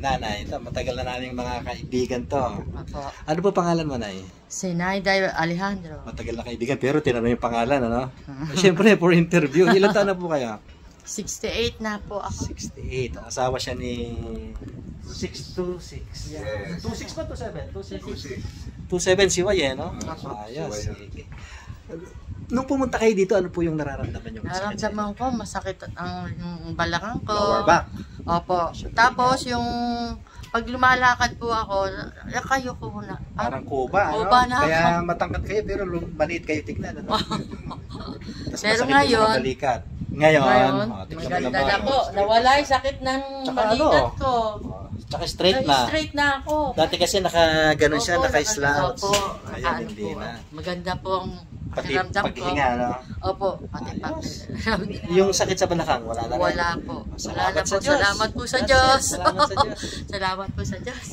nanay. Ito, matagal na namin mga kaibigan to. Opo. Ano po pangalan mo, Nay? Si Nayday Alejandro. Matagal na kaibigan, pero tinanong yung pangalan, ano? Siyempre, for interview. Ilan taon na po kayo? 68 na po ako. 68. Ang asawa siya ni 626. Yeah. 26 ba? 27? 27 si Way, no? Ayos. Sige. Nung pumunta kayo dito, ano po yung nararamdaman nyo? Nararamdaman ko, masakit ang yung balakang ko. Lower back. Opo. Tapos yung pag lumalakad po ako, kayo ko na. Parang kuba, ano? Kuba na ako. Kaya matangkad kayo, pero maliit kayo tignan, ano? Pero ngayon, Ngayon, maganda na po. Nawala yung sakit ng balikat ko. Tsaka straight na. Straight na ako. Dati kasi naka-ganon siya, naka-slouch. Opo. Ayan, hindi na. Maganda po ang Pati pakiramdam ko. paghihinga, no? Opo, pati paghihinga. Yung sakit sa balakang, wala na rin. Wala po. Wala na po. Salamat sa Diyos. Salamat po sa Diyos. Salamat sa Diyos. Salamat po sa Diyos.